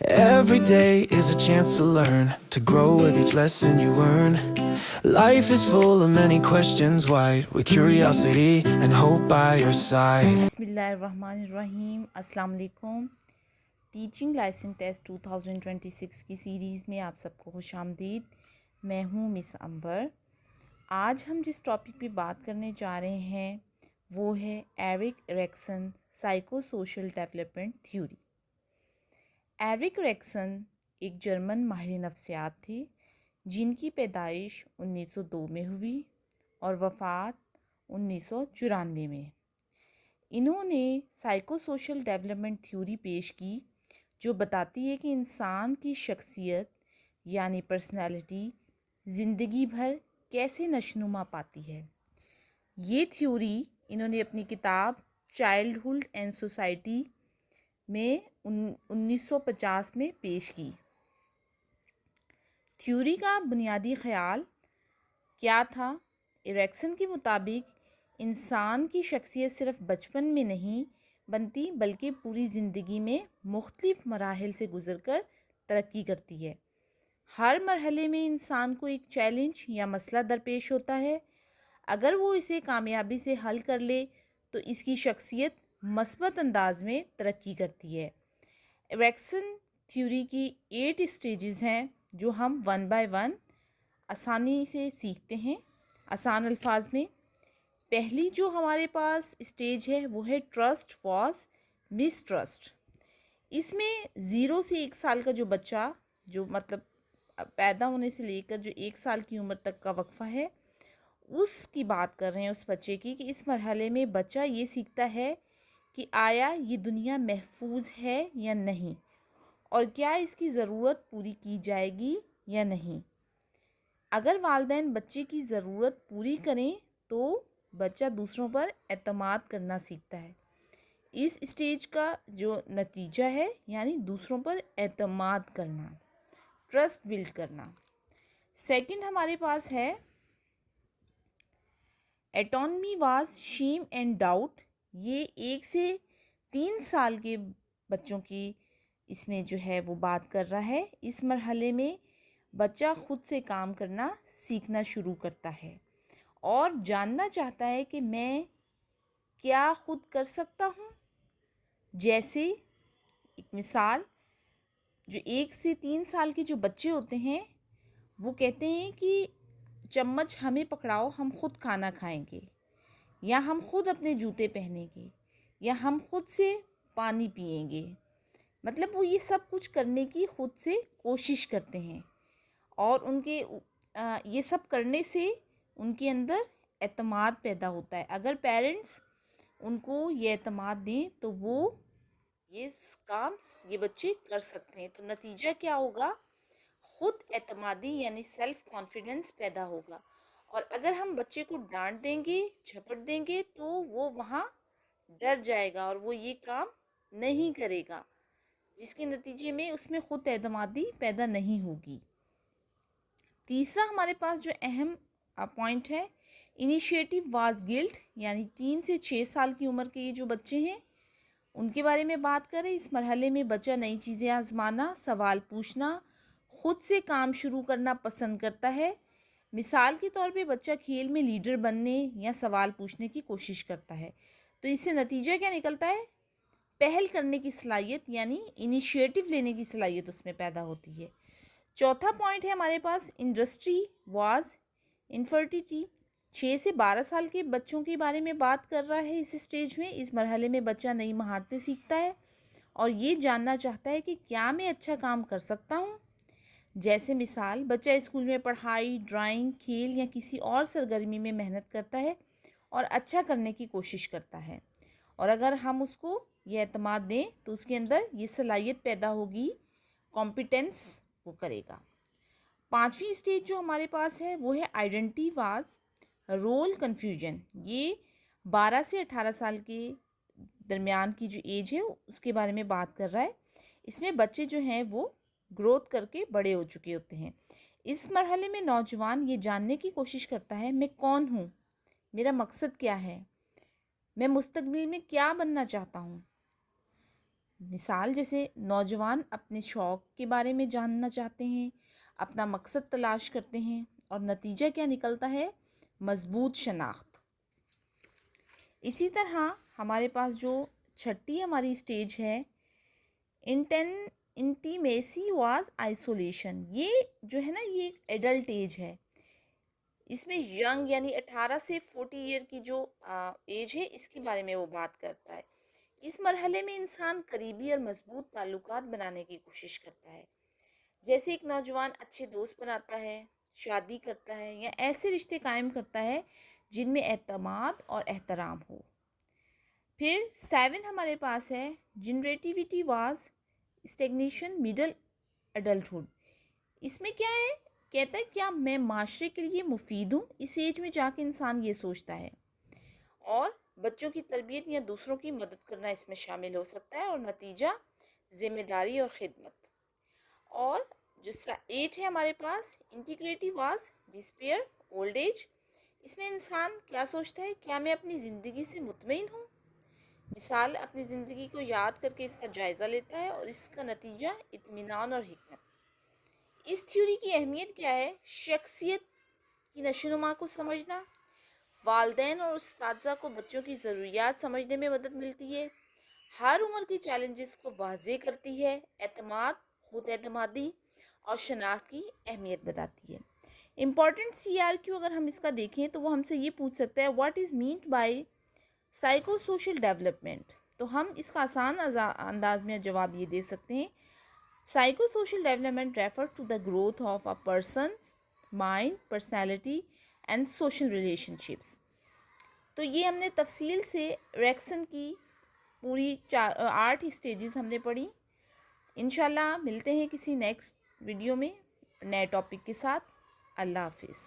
Every day is a chance to learn, to grow with each lesson you earn. Life is full of many questions why, with curiosity and hope by your side. بسم اللہ الرحمن الرحیم. السلام علیکم. Teaching licence test 2026 کی series میں آپ سب کو خوش آمدید. میں ہوں مس امبر. آج ہم جس ٹاپک پہ بات کرنے جا رہے ہیں وہ ہے Erik Erikson psycho social development theory. Erik Erikson ایک جرمن ماہر نفسیات تھے جن کی پیدائش 1902 میں ہوئی اور وفات 1994 میں. انہوں نے سائیکو سوشل ڈیولپمنٹ تھیوری پیش کی جو بتاتی ہے کہ انسان کی شخصیت یعنی پرسنالٹی زندگی بھر کیسے نشوونما پاتی ہے. یہ تھیوری انہوں نے اپنی کتاب چائلڈہڈ اینڈ سوسائٹی میں 1950 میں پیش کی. تھیوری کا بنیادی خیال کیا تھا؟ ایرکسن کے مطابق انسان کی شخصیت صرف بچپن میں نہیں بنتی بلکہ پوری زندگی میں مختلف مراحل سے گزر کر ترقی کرتی ہے. ہر مرحلے میں انسان کو ایک چیلنج یا مسئلہ درپیش ہوتا ہے. اگر وہ اسے کامیابی سے حل کر لے تو اس کی شخصیت مثبت انداز میں ترقی کرتی ہے. ایرکسن تھیوری کی 8 اسٹیجز ہیں جو ہم 1 بائی 1 آسانی سے سیکھتے ہیں آسان الفاظ میں. پہلی جو ہمارے پاس اسٹیج ہے وہ ہے ٹرسٹ واز مسٹرسٹ. اس میں 0 سے 1 سال کا جو بچہ جو مطلب پیدا ہونے سے لے کر جو 1 سال کی عمر تک کا وقفہ ہے اس کی بات کر رہے ہیں، اس بچے کی، کہ اس مرحلے میں بچہ یہ سیکھتا ہے کہ آیا یہ دنیا محفوظ ہے یا نہیں اور کیا اس کی ضرورت پوری کی جائے گی یا نہیں. اگر والدین بچے کی ضرورت پوری کریں تو بچہ دوسروں پر اعتماد کرنا سیکھتا ہے. اس اسٹیج کا جو نتیجہ ہے یعنی دوسروں پر اعتماد کرنا، ٹرسٹ بلڈ کرنا. سیکنڈ ہمارے پاس ہے ایٹونمی واز شیم اینڈ ڈاؤٹ. یہ 1 سے 3 سال کے بچوں کی اس میں جو ہے وہ بات کر رہا ہے. اس مرحلے میں بچہ خود سے کام کرنا سیکھنا شروع کرتا ہے اور جاننا چاہتا ہے کہ میں کیا خود کر سکتا ہوں. جیسے ایک مثال، جو 1 سے 3 سال کے جو بچے ہوتے ہیں وہ کہتے ہیں کہ چمچ ہمیں پکڑاؤ، ہم خود کھانا کھائیں گے، یا ہم خود اپنے جوتے پہنیں گے، یا ہم خود سے پانی پئیں گے. مطلب وہ یہ سب کچھ کرنے کی خود سے کوشش کرتے ہیں اور ان کے یہ سب کرنے سے ان کے اندر اعتماد پیدا ہوتا ہے. اگر پیرنٹس ان کو یہ اعتماد دیں تو وہ یہ کام یہ بچے کر سکتے ہیں. تو نتیجہ کیا ہوگا؟ خود اعتمادی یعنی سیلف کانفیڈنس پیدا ہوگا. اور اگر ہم بچے کو ڈانٹ دیں گے، جھپٹ دیں گے تو وہ وہاں ڈر جائے گا اور وہ یہ کام نہیں کرے گا، جس کے نتیجے میں اس میں خود اعتمادی پیدا نہیں ہوگی. تیسرا ہمارے پاس جو اہم پوائنٹ ہے انیشیٹو واز گلٹ، یعنی 3 سے 6 سال کی عمر کے یہ جو بچے ہیں ان کے بارے میں بات کریں. اس مرحلے میں بچہ نئی چیزیں آزمانا، سوال پوچھنا، خود سے کام شروع کرنا پسند کرتا ہے. مثال کے طور پہ بچہ کھیل میں لیڈر بننے یا سوال پوچھنے کی کوشش کرتا ہے. تو اس سے نتیجہ کیا نکلتا ہے؟ پہل کرنے کی صلاحیت یعنی انیشیٹو لینے کی صلاحیت اس میں پیدا ہوتی ہے. چوتھا پوائنٹ ہے ہمارے پاس انڈسٹری واز انفرٹیٹی. 6 سے 12 سال کے بچوں کے بارے میں بات کر رہا ہے اس اسٹیج میں. اس مرحلے میں بچہ نئی مہارتیں سیکھتا ہے اور یہ جاننا چاہتا ہے کہ کیا میں اچھا کام کر سکتا ہوں. جیسے مثال، بچہ اسکول میں پڑھائی، ڈرائنگ، کھیل یا کسی اور سرگرمی میں محنت کرتا ہے اور اچھا کرنے کی کوشش کرتا ہے. اور اگر ہم اس کو یہ اعتماد دیں تو اس کے اندر یہ صلاحیت پیدا ہوگی، کمپیٹنس وہ کرے گا. پانچویں اسٹیج جو ہمارے پاس ہے وہ ہے آئیڈینٹی واز رول کنفیوژن. یہ 12 سے 18 سال کے درمیان کی جو ایج ہے اس کے بارے میں بات کر رہا ہے. اس میں بچے جو ہیں وہ گروتھ کر کے بڑے ہو چکے ہوتے ہیں. اس مرحلے میں نوجوان یہ جاننے کی کوشش کرتا ہے میں کون ہوں، میرا مقصد کیا ہے، میں مستقبل میں کیا بننا چاہتا ہوں. مثال جیسے نوجوان اپنے شوق کے بارے میں جاننا چاہتے ہیں، اپنا مقصد تلاش کرتے ہیں، اور نتیجہ کیا نکلتا ہے؟ مضبوط شناخت۔ اسی طرح ہمارے پاس جو چھٹی ہماری اسٹیج ہے، انٹیمیسی واز آئسولیشن، یہ جو ہے نا یہ ایک ایڈلٹ ایج ہے۔ اس میں ینگ یعنی 18 سے 40 ایئر کی جو ایج ہے اس کے بارے میں وہ بات کرتا ہے۔ اس مرحلے میں انسان قریبی اور مضبوط تعلقات بنانے کی کوشش کرتا ہے، جیسے ایک نوجوان اچھے دوست بناتا ہے، شادی کرتا ہے، یا ایسے رشتے قائم کرتا ہے جن میں اعتماد اور احترام ہو۔ پھر 7 ہمارے پاس ہے generativity vs stagnation middle adulthood. اس میں کیا ہے؟ کہتا ہے کیا میں معاشرے کے لیے مفید ہوں؟ اس ایج میں جا کے انسان یہ سوچتا ہے، اور بچوں کی تربیت یا دوسروں کی مدد کرنا اس میں شامل ہو سکتا ہے، اور نتیجہ ذمہ داری اور خدمت۔ اور جو 8 ہے ہمارے پاس integrity vs despair old age. اس میں انسان کیا سوچتا ہے؟ کیا میں اپنی زندگی سے مطمئن ہوں؟ مثال اپنی زندگی کو یاد کر کے اس کا جائزہ لیتا ہے، اور اس کا نتیجہ اطمینان اور حکمت۔ اس تھیوری کی اہمیت کیا ہے؟ شخصیت کی نشوونما کو سمجھنا، والدین اور اساتذہ کو بچوں کی ضروریات سمجھنے میں مدد ملتی ہے، ہر عمر کی چیلنجز کو واضح کرتی ہے، اعتماد، خود اعتمادی اور شناخت کی اہمیت بتاتی ہے۔ امپورٹنٹ سی آر کیو اگر ہم اس کا دیکھیں تو وہ ہم سے یہ پوچھ سکتا ہے what is meant by psycho social development? تو ہم اس کا آسان انداز میں جواب یہ دے سکتے ہیں، psycho social development refer to the growth of a person's mind, personality and social relationships. تو یہ ہم نے تفصیل سے ریکسن کی پوری 8 اسٹیجز ہم نے پڑھی۔ انشاءاللہ ملتے ہیں کسی نیکسٹ ویڈیو میں نئے ٹاپک کے ساتھ۔ اللہ حافظ۔